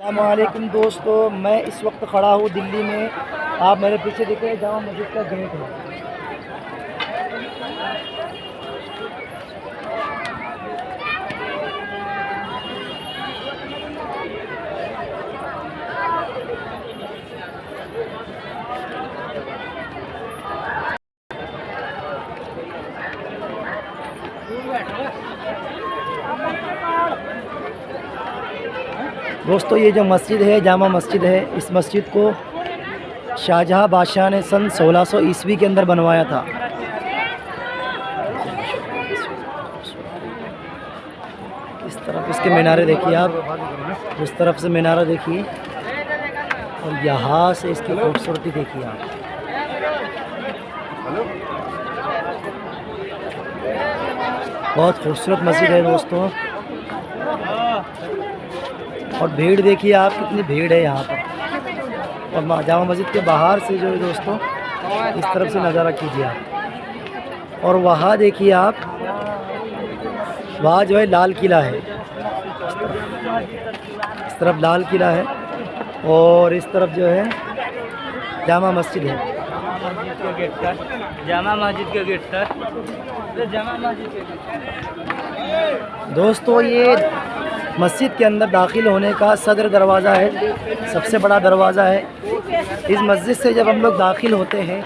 अस्सलामुअलैकुम दोस्तों, मैं इस वक्त खड़ा हूँ दिल्ली में। आप मेरे पीछे देख रहे हैं जामा मस्जिद का गेट है। दोस्तों, ये जो मस्जिद है जामा मस्जिद है, इस मस्जिद को शाहजहाँ बादशाह ने सन 1600 ईस्वी के अंदर बनवाया था। इस तरफ इसके मीनारे देखिए आप, उस तरफ से मीनारा देखिए और यहाँ से इसकी खूबसूरती देखिए आप। बहुत खूबसूरत मस्जिद है दोस्तों। और भीड़ देखिए आप, कितनी भीड़ है यहाँ पर। और जामा मस्जिद के बाहर से जो है दोस्तों, इस तरफ से नज़ारा कीजिए आप। और वहाँ देखिए आप, वहाँ जो है लाल किला है। इस तरफ लाल किला है और इस तरफ जो है जामा मस्जिद है। जामा मस्जिद के गेट सर, जामा मस्जिद के दोस्तों, ये मस्जिद के अंदर दाखिल होने का सदर दरवाज़ा है, सबसे बड़ा दरवाज़ा है। इस मस्जिद से जब हम लोग दाखिल होते हैं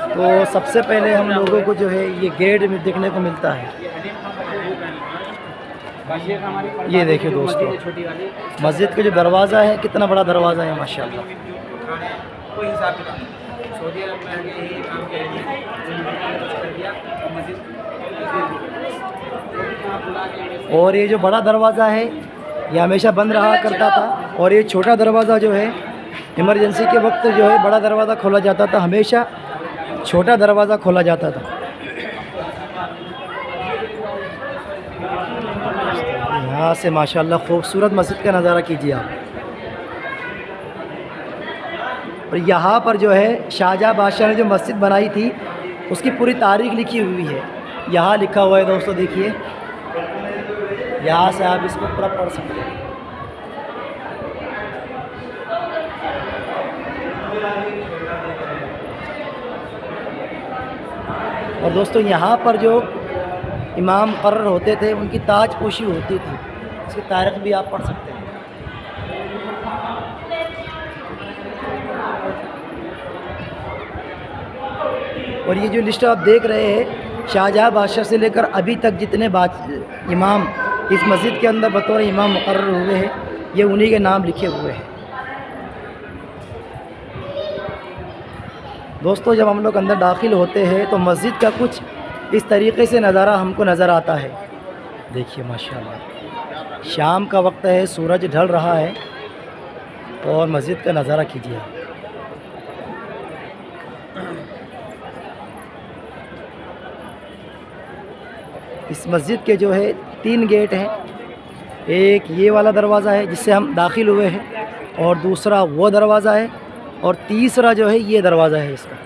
तो सबसे पहले हम लोगों को जो है ये गेट में देखने को मिलता है। ये देखिए दोस्तों, मस्जिद का जो दरवाज़ा है, कितना बड़ा दरवाज़ा है माशाल्लाह। और ये जो बड़ा दरवाज़ा है ये हमेशा बंद रहा करता था, और ये छोटा दरवाज़ा जो है इमरजेंसी के वक्त जो है बड़ा दरवाज़ा खोला जाता था, हमेशा छोटा दरवाज़ा खोला जाता था। यहाँ से माशाल्लाह खूबसूरत मस्जिद का नज़ारा कीजिए आप। और यहाँ पर जो है शाहजहाँ बादशाह ने जो मस्जिद बनाई थी उसकी पूरी तारीख लिखी हुई है। यहाँ लिखा हुआ है दोस्तों, देखिए यहाँ से आप इसको पूरा पढ़ सकते हैं। और दोस्तों, यहाँ पर जो इमाम मुकर्रर होते थे उनकी ताजपोशी होती थी, इसकी तारीख भी आप पढ़ सकते हैं। और ये जो लिस्ट आप देख रहे हैं, शाहजहाँ बादशाह से लेकर अभी तक जितने इमाम इस मस्जिद के अंदर बतौर इमाम मुकर्रर हुए हैं, ये उन्हीं के नाम लिखे हुए हैं। दोस्तों, जब हम लोग अंदर दाखिल होते हैं तो मस्जिद का कुछ इस तरीके से नज़ारा हमको नज़र आता है। देखिए माशाल्लाह, शाम का वक्त है, सूरज ढल रहा है और मस्जिद का नज़ारा कीजिए। इस मस्जिद के जो है 3 गेट हैं। एक ये वाला दरवाज़ा है जिससे हम दाखिल हुए हैं, और दूसरा वो दरवाज़ा है, और तीसरा जो है ये दरवाज़ा है इसका।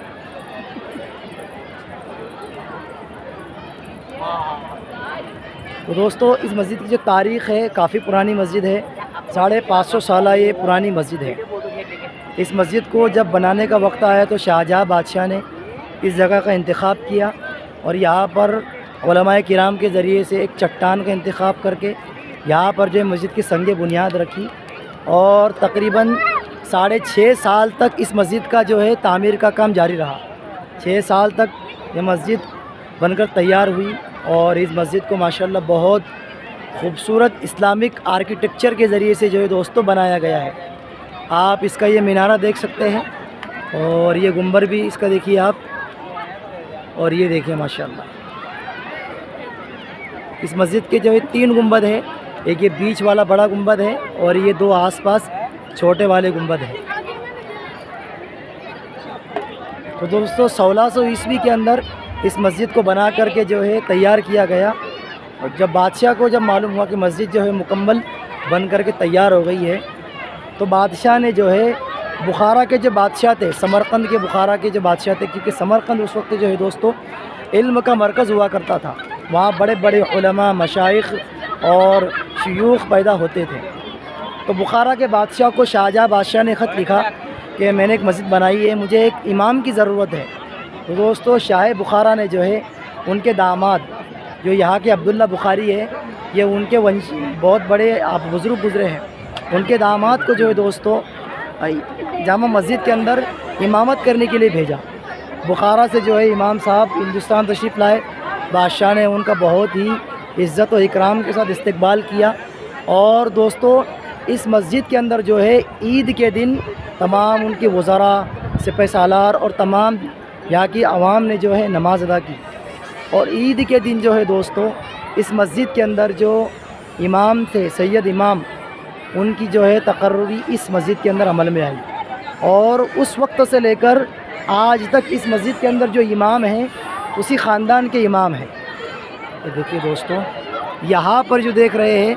तो दोस्तों, इस मस्जिद की जो तारीख़ है काफ़ी पुरानी मस्जिद है, 550 साल ये पुरानी मस्जिद है। इस मस्जिद को जब बनाने का वक्त आया तो शाहजहाँ बादशाह ने इस जगह का इंतखाब किया, और यहाँ पर उलमाए किराम के ज़रिए से एक चट्टान का इंतखाब करके यहाँ पर जो मस्जिद की संग बुनियाद रखी, और तकरीबन 6.5 साल तक इस मस्जिद का जो है तामीर का काम जारी रहा। 6 साल तक ये मस्जिद बनकर तैयार हुई, और इस मस्जिद को माशाल्लाह बहुत खूबसूरत इस्लामिक आर्किटेक्चर के ज़रिए से जो है दोस्तों बनाया गया है। आप इसका ये मीनारा देख सकते हैं, और ये गुंबर भी इसका देखिए आप, और ये देखिए माशाल्लाह। इस मस्जिद के जो है 3 गुंबद है, एक ये बीच वाला बड़ा गुंबद है और ये 2 आसपास छोटे वाले गुंबद हैं। तो दोस्तों, 1600 ईस्वी के अंदर इस मस्जिद को बना करके जो है तैयार किया गया, और जब बादशाह को जब मालूम हुआ कि मस्जिद जो है मुकम्मल बन करके तैयार हो गई है, तो बादशाह ने जो है बुखारा के जो बादशाह थे, समरकंद के बुखारा के जो बादशाह थे, क्योंकि समरकंद उस वक्त जो है दोस्तों इल्म का मरकज़ हुआ करता था, वहाँ बड़े बड़े उलमा, मशाइख और शयूख पैदा होते थे। तो बुखारा के बादशाह को शाहजहाँ बादशाह ने ख़त लिखा कि मैंने एक मस्जिद बनाई है, मुझे एक इमाम की ज़रूरत है। तो दोस्तों शाह बुखारा ने जो है उनके दामाद जो यहाँ के अब्दुल्ला बुखारी है, ये उनके वंश बहुत बड़े आप बुज़ुर्ग गुज़रे हैं, उनके दामाद को जो है दोस्तों जामा मस्जिद के अंदर इमामत करने के लिए भेजा। बुखारा से जो है इमाम साहब हिंदुस्तान तशरीफ़ लाए। बादशाह ने उनका बहुत ही इज़्ज़त और इकराम के साथ इस्तकबाल किया। और दोस्तों इस मस्जिद के अंदर जो है ईद के दिन तमाम उनके वज़रा, सिपह सालार और तमाम यहाँ की आवाम ने जो है नमाज़ अदा की। और ईद के दिन जो है दोस्तों इस मस्जिद के अंदर जो इमाम थे सैयद इमाम, उनकी जो है तकर्री इस मस्जिद के अंदर अमल में आई। और उस वक्त से लेकर आज तक इस मस्जिद के अंदर जो इमाम हैं उसी ख़ानदान के इमाम हैं। ये देखिए दोस्तों, यहाँ पर जो देख रहे हैं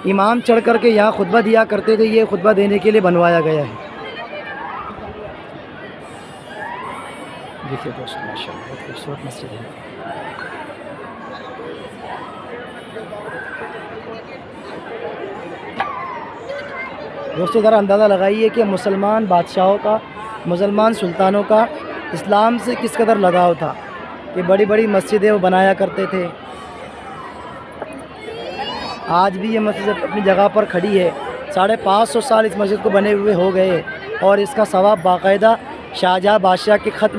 इमाम चढ़ कर के यहाँ खुतबा दिया करते थे, ये खुतबा देने के लिए बनवाया गया है। देखिए दोस्तों माशाअल्लाह बहुत खूबसूरत मस्जिद है। दोस्तों ज़रा अंदाज़ा लगाइए कि मुसलमान बादशाहों का, मुसलमान सुल्तानों का इस्लाम से किस कदर लगाव था कि बड़ी बड़ी मस्जिदें वो बनाया करते थे। आज भी ये मस्जिद अपनी जगह पर खड़ी है। 550 साल इस मस्जिद को बने हुए हो गए और इसका सवाब बाकायदा शाहजहाँ बादशाह के खाते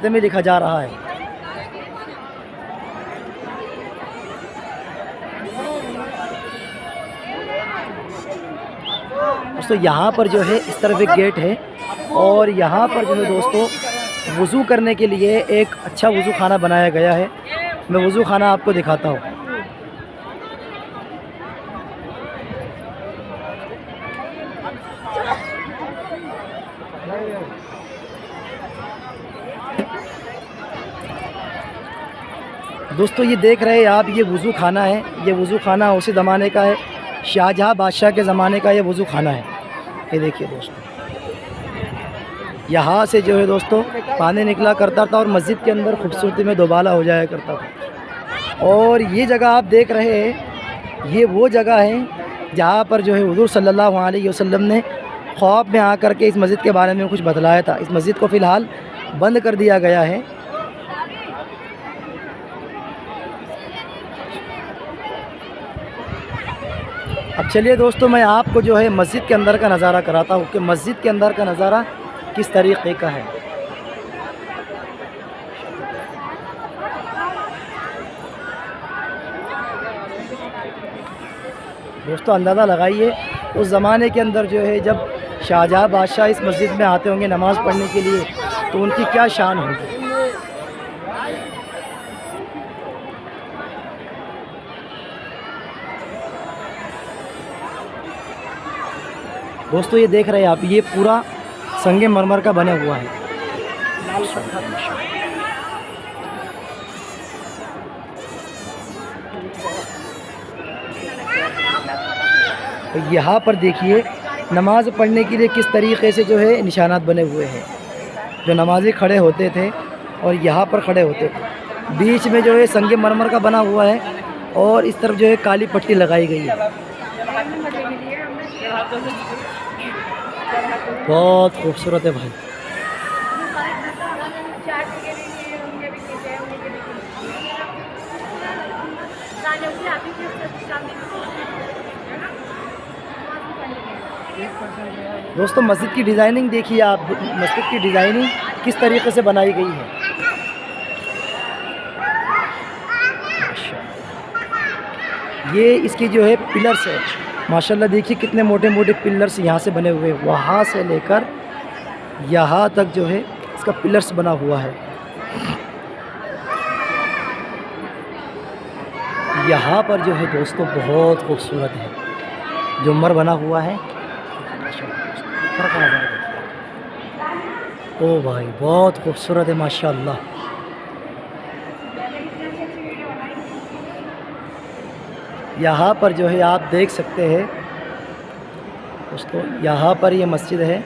में लिखा जा रहा है। दोस्तों यहाँ पर जो है इस तरफ एक गेट है और यहाँ पर जो है दोस्तों वज़ू करने के लिए एक अच्छा वज़ू खाना बनाया गया है। मैं वज़ू खाना आपको दिखाता हूँ। दोस्तों ये देख रहे हैं आप, ये वज़ू खाना है। ये वज़ू खाना उसी ज़माने का है, शाहजहाँ बादशाह के ज़माने का ये वज़ू खाना है। ये देखिए दोस्तों, यहाँ से जो है दोस्तों पानी निकला करता था और मस्जिद के अंदर खूबसूरती में दोबाला हो जाया करता था। और ये जगह आप देख रहे हैं, ये वो जगह है जहाँ पर जो है हुज़ूर सल्लल्लाहु अलैहि वसल्लम ने ख्वाब में आकर के इस मस्जिद के बारे में कुछ बतलाया था। इस मस्जिद को फ़िलहाल बंद कर दिया गया है। अब चलिए दोस्तों मैं आपको जो है मस्जिद के अंदर का नज़ारा कराता हूँ कि मस्जिद के अंदर का नज़ारा किस तरीक़े का है। दोस्तों अंदाज़ा लगाइए उस ज़माने के अंदर जो है जब शाहजहाँ बादशाह इस मस्जिद में आते होंगे नमाज़ पढ़ने के लिए तो उनकी क्या शान होगी। दोस्तों ये देख रहे हैं आप, ये पूरा संगे मरमर का बना हुआ है। तो यहाँ पर देखिए नमाज़ पढ़ने के लिए किस तरीक़े से जो है निशानात बने हुए हैं। जो नमाज़ी खड़े होते थे और यहाँ पर खड़े होते थे, बीच में जो है संगे मरमर का बना हुआ है और इस तरफ जो है काली पट्टी लगाई गई है। बहुत खूबसूरत है भाई। दोस्तों मस्जिद की डिज़ाइनिंग देखिए आप, मस्जिद की डिज़ाइनिंग किस तरीके से बनाई गई है। ये इसकी जो है पिलर्स है, माशाल्लाह देखिए कितने मोटे मोटे पिलर्स यहाँ से बने हुए हैं। वहाँ से लेकर यहाँ तक जो है इसका पिलर्स बना हुआ है। यहाँ पर जो है दोस्तों बहुत खूबसूरत है झुम्मर बना हुआ है। ओ भाई बहुत खूबसूरत है माशाल्लाह। यहाँ पर जो है आप देख सकते हैं दोस्तों, यहाँ पर ये मस्जिद है।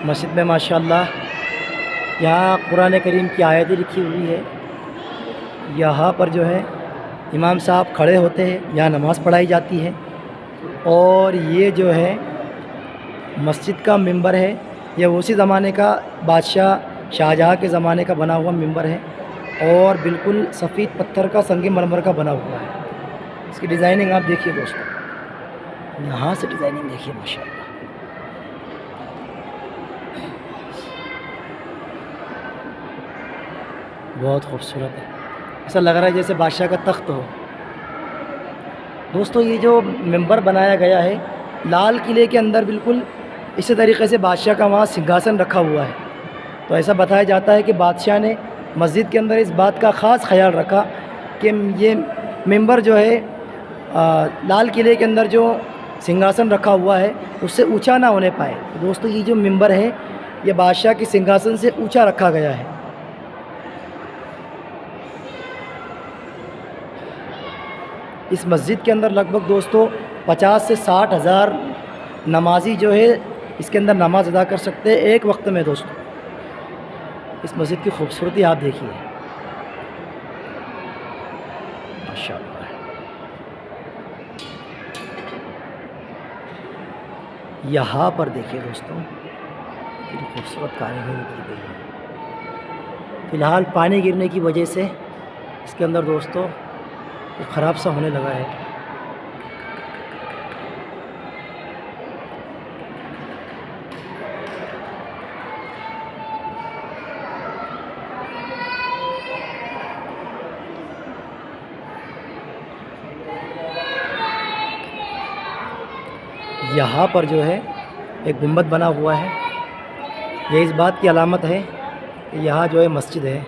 मस्जिद में माशाल्लाह यहाँ कुरान करीम की आयतें लिखी हुई है। यहाँ पर जो है इमाम साहब खड़े होते हैं, यहाँ नमाज़ पढ़ाई जाती है। और ये जो है मस्जिद का मिंबर है। ये उसी ज़माने का बादशाह शाहजहाँ के ज़माने का बना हुआ मिंबर है और बिल्कुल सफ़ेद पत्थर का संगमरमर का बना हुआ है। इसकी डिज़ाइनिंग आप देखिए दोस्तों, यहाँ से डिज़ाइनिंग देखिए माशाल्लाह। बहुत खूबसूरत है, ऐसा लग रहा है जैसे बादशाह का तख्त हो। दोस्तों ये जो मिंबर बनाया गया है लाल किले के अंदर, बिल्कुल इसी तरीके से बादशाह का वहाँ सिंहासन रखा हुआ है। तो ऐसा बताया जाता है कि बादशाह ने मस्जिद के अंदर इस बात का ख़ास ख्याल रखा कि ये मिंबर जो है लाल किले के अंदर जो सिंहासन रखा हुआ है उससे ऊंचा ना होने पाए। तो दोस्तों ये जो मिंबर है ये बादशाह के सिंहासन से ऊंचा रखा गया है। इस मस्जिद के अंदर लगभग दोस्तों 50 से 60 हज़ार नमाजी जो है इसके अंदर नमाज अदा कर सकते हैं एक वक्त में। दोस्तों इस मस्जिद की खूबसूरती आप देखिए माशाअल्लाह। यहाँ पर देखिए दोस्तों कितनी खूबसूरत कारीगरी की गई है। फ़िलहाल पानी गिरने की वजह से इसके अंदर दोस्तों ख़राब सा होने लगा है। यहाँ पर जो है एक गुंबद बना हुआ है, ये इस बात की अलामत है कि यहाँ जो है मस्जिद है।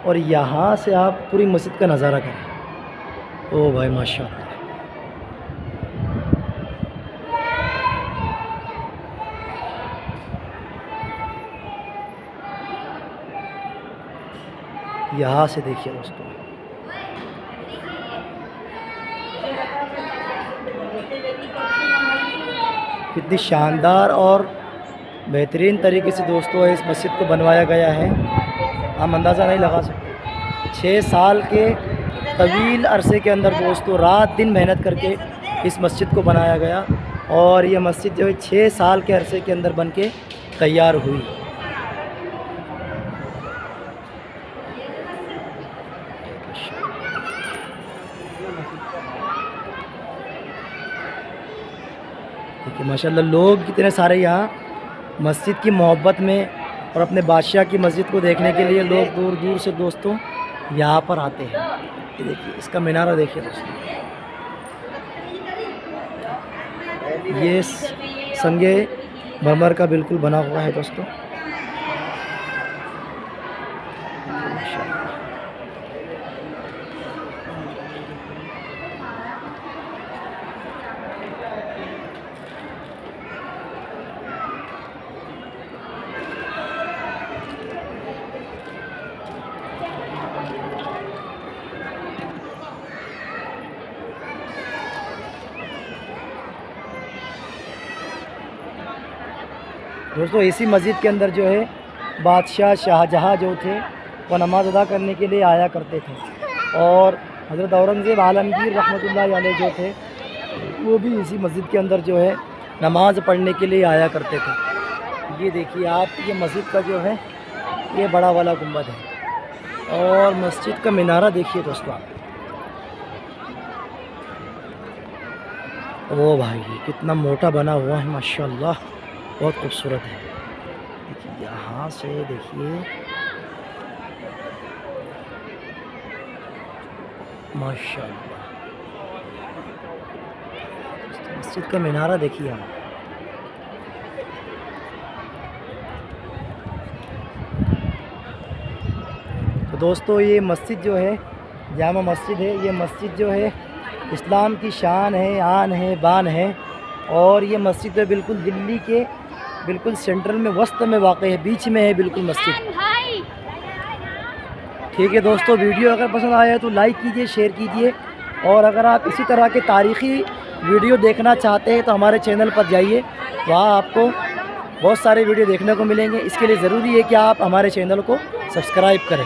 और यहाँ से आप पूरी मस्जिद का नज़ारा करें। ओ भाई माशाअल्लाह, यहाँ से देखिए दोस्तों कितनी शानदार और बेहतरीन तरीके से दोस्तों इस मस्जिद को बनवाया गया है, हम अंदाज़ा नहीं लगा सकते। 6 साल के तवील अरसे के अंदर दोस्तों रात दिन मेहनत करके इस मस्जिद को बनाया गया और ये मस्जिद जो है 6 साल के अरसे के अंदर बन के तैयार हुई। देखिए माशाल्लाह लोग कितने सारे यहाँ मस्जिद की मोहब्बत में और अपने बादशाह की मस्जिद को देखने के लिए लोग दूर दूर से दोस्तों यहाँ पर आते हैं। ये देखिए इसका मीनारा देखिए दोस्तों, ये संगे मरमर का बिल्कुल बना हुआ है दोस्तों। दोस्तों इसी मस्जिद के अंदर जो है बादशाह शाहजहाँ जो थे वो नमाज़ अदा करने के लिए आया करते थे और हज़रत औरंगज़ेब आलमगीर रहमतुल्लाह अलैह जो थे वो भी इसी मस्जिद के अंदर जो है नमाज़ पढ़ने के लिए आया करते थे। ये देखिए आप, ये मस्जिद का जो है ये बड़ा वाला गुंबद है और मस्जिद का मीनारा देखिए दोस्तों आप। ओ भाई कितना मोटा बना हुआ है माशाअल्लाह, बहुत खूबसूरत है। देखिए यहाँ से देखिए माशाअल्लाह, मस्जिद का मीनारा देखिए आप। तो दोस्तों ये मस्जिद जो है जामा मस्जिद है, ये मस्जिद जो है इस्लाम की शान है, आन है, बान है और ये मस्जिद है बिल्कुल दिल्ली के बिल्कुल सेंट्रल में वस्त में वाक़ है, बीच में है बिल्कुल मस्जिद। ठीक है दोस्तों, वीडियो अगर पसंद आया तो लाइक कीजिए, शेयर कीजिए और अगर आप इसी तरह के तारीख़ी वीडियो देखना चाहते हैं तो हमारे चैनल पर जाइए, वहाँ आपको बहुत सारे वीडियो देखने को मिलेंगे। इसके लिए ज़रूरी है कि आप हमारे चैनल को सब्सक्राइब करें।